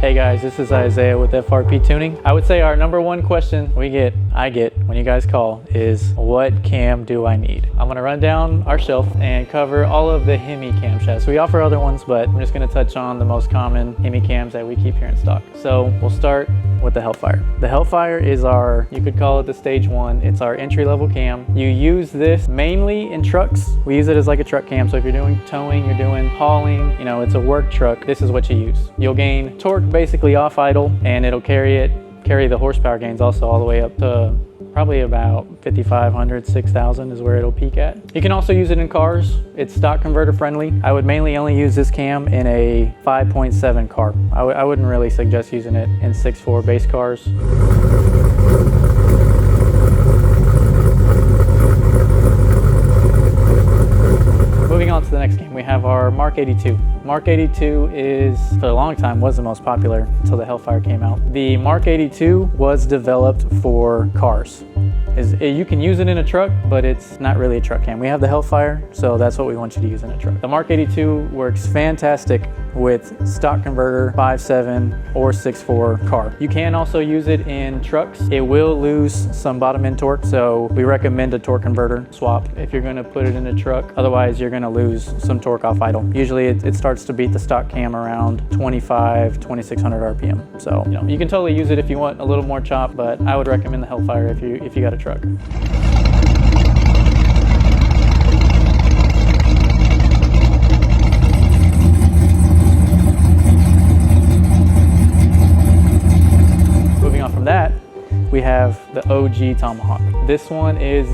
Hey guys, this is Isiah with FRP Tuning. I would say our number one question I get when you guys call is, what cam do I need? I'm gonna run down our shelf and cover all of the Hemi camshafts. We offer other ones, but I'm just gonna touch on the most common Hemi cams that we keep here in stock. So we'll start with the Hellfire. The Hellfire is our, you could call it the stage one. It's our entry-level cam. You use this mainly in trucks. We use it as like a truck cam. So if you're doing towing, you're doing hauling, you know, it's a work truck, this is what you use. You'll gain torque basically off idle, and it'll carry the horsepower gains also all the way up to probably about 5,500, 6,000 is where it'll peak at. You can also use it in cars. It's stock converter friendly. I would mainly only use this cam in a 5.7 car. I wouldn't really suggest using it in 6.4 base cars. Moving on to the next cam, we have our Mark 82. Mark 82 is, for a long time, was the most popular until the Hellfire came out. The Mark 82 was developed for cars. You can use it in a truck, but it's not really a truck cam. We have the Hellfire, so that's what we want you to use in a truck. The Mark 82 works fantastic with stock converter 5.7 or 6.4 car. You can also use it in trucks. It will lose some bottom end torque, so we recommend a torque converter swap if you're gonna put it in a truck. Otherwise, you're gonna lose some torque off idle. Usually it starts to beat the stock cam around 2,600 RPM. So, you know, you can totally use it if you want a little more chop, but I would recommend the Hellfire if you got a truck. Moving on from that, we have the OG Tomahawk. This one is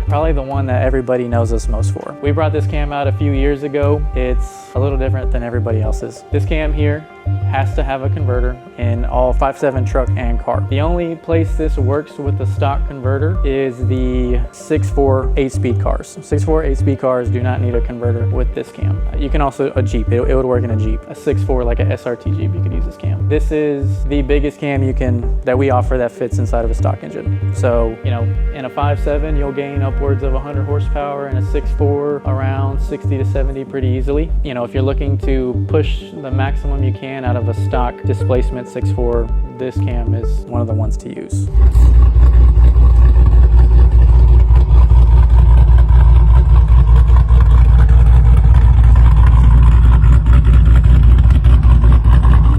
probably the one that everybody knows us most for. We brought this cam out a few years ago. It's a little different than everybody else's. This cam here has to have a converter in all 5.7 truck and car. The only place this works with the stock converter is the 6.4 8-speed cars. 6.4 8-speed cars do not need a converter with this cam. You can also, a Jeep, it would work in a Jeep. A 6.4, like a SRT Jeep, you could use this cam. This is the biggest cam that we offer that fits inside of a stock engine. So, you know, in a 5.7, you'll gain upwards of 100 horsepower, and a 6.4 around 60 to 70 pretty easily. You know, if you're looking to push the maximum you can out of a stock displacement 6.4, this cam is one of the ones to use.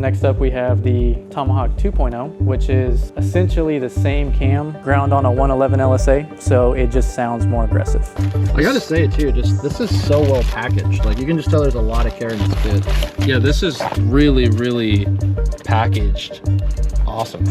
Next up, we have the Tomahawk 2.0, which is essentially the same cam ground on a 111 LSA, so it just sounds more aggressive. I gotta say it too, this is so well packaged. Like, you can just tell there's a lot of care in this kit. Yeah, this is really packaged. Awesome.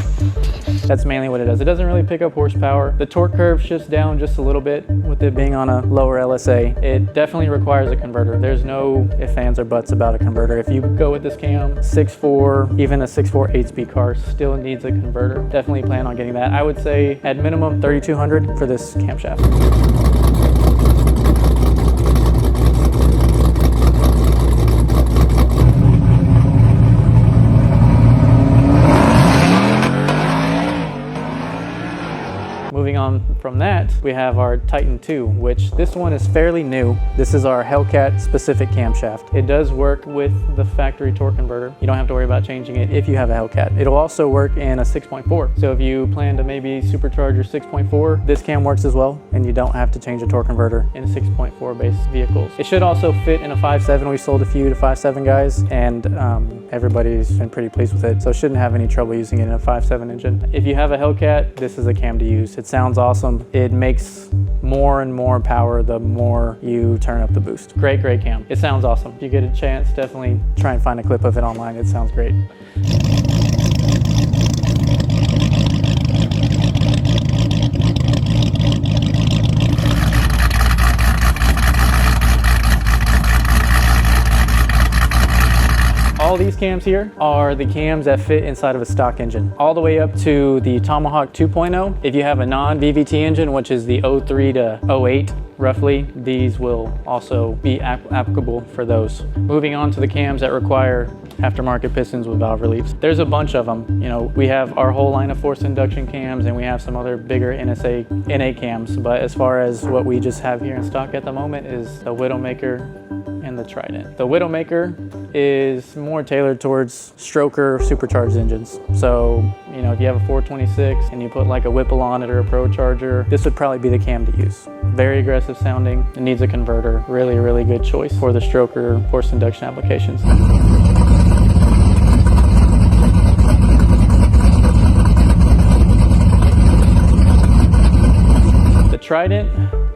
That's mainly what it does. It doesn't really pick up horsepower. The torque curve shifts down just a little bit with it being on a lower LSA. It definitely requires a converter. There's no ifs, ands, or buts about a converter. If you go with this cam, 6.4, even a 6.4 8-speed car still needs a converter. Definitely plan on getting that. I would say at minimum 3,200 for this camshaft. Moving on from that, we have our Titan 2, which this one is fairly new. This is our Hellcat specific camshaft. It does work with the factory torque converter. You don't have to worry about changing it if you have a Hellcat. It'll also work in a 6.4. So if you plan to maybe supercharge your 6.4, this cam works as well, and you don't have to change a torque converter in 6.4 base vehicles. It should also fit in a 5.7. We've sold a few to 5.7 guys, and everybody's been pretty pleased with it. So shouldn't have any trouble using it in a 5.7 engine. If you have a Hellcat, this is a cam to use. It sounds awesome. It makes more and more power the more you turn up the boost. Great cam. It sounds awesome. If you get a chance, definitely try and find a clip of it online. It sounds great. All these cams here are the cams that fit inside of a stock engine, all the way up to the Tomahawk 2.0. If you have a non-VVT engine, which is the 03 to 08, roughly, these will also be applicable for those. Moving on to the cams that require aftermarket pistons with valve reliefs. There's a bunch of them. You know, we have our whole line of forced induction cams, and we have some other bigger NA cams. But as far as what we just have here in stock at the moment is the Widowmaker and the Trident. The Widowmaker is more tailored towards stroker supercharged engines. So, you know, if you have a 426 and you put like a Whipple on it or a Pro Charger, this would probably be the cam to use. Very aggressive sounding. It needs a converter. Really, really good choice for the stroker forced induction applications. The Trident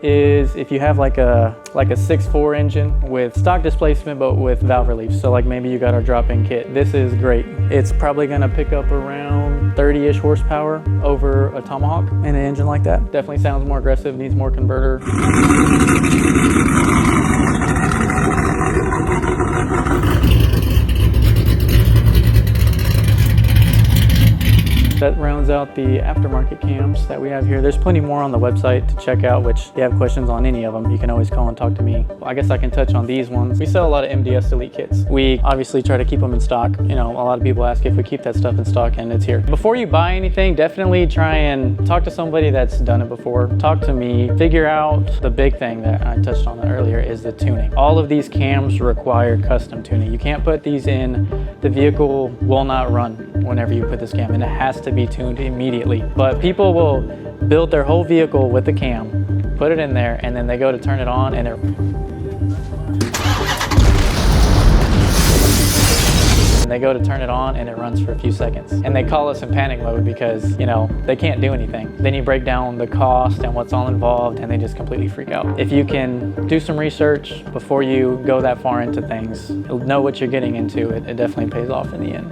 is if you have like a 6.4 engine with stock displacement but with valve relief. So like maybe you got our drop-in kit. This is great. It's probably gonna pick up around 30-ish horsepower over a Tomahawk in an engine like that. Definitely sounds more aggressive, needs more converter. That rounds out the aftermarket cams that we have here. There's plenty more on the website to check out, which if you have questions on any of them, you can always call and talk to me. Well, I guess I can touch on these ones. We sell a lot of MDS Elite kits. We obviously try to keep them in stock. You know, a lot of people ask if we keep that stuff in stock, and it's here. Before you buy anything, definitely try and talk to somebody that's done it before. Talk to me, figure out the big thing that I touched on earlier is the tuning. All of these cams require custom tuning. You can't put these in, the vehicle will not run whenever you put this cam in. It has to be tuned immediately. But people will build their whole vehicle with the cam, put it in there, and then they go to turn it on and it runs for a few seconds. And they call us in panic mode because, you know, they can't do anything. Then you break down the cost and what's all involved and they just completely freak out. If you can do some research before you go that far into things, know what you're getting into, it definitely pays off in the end.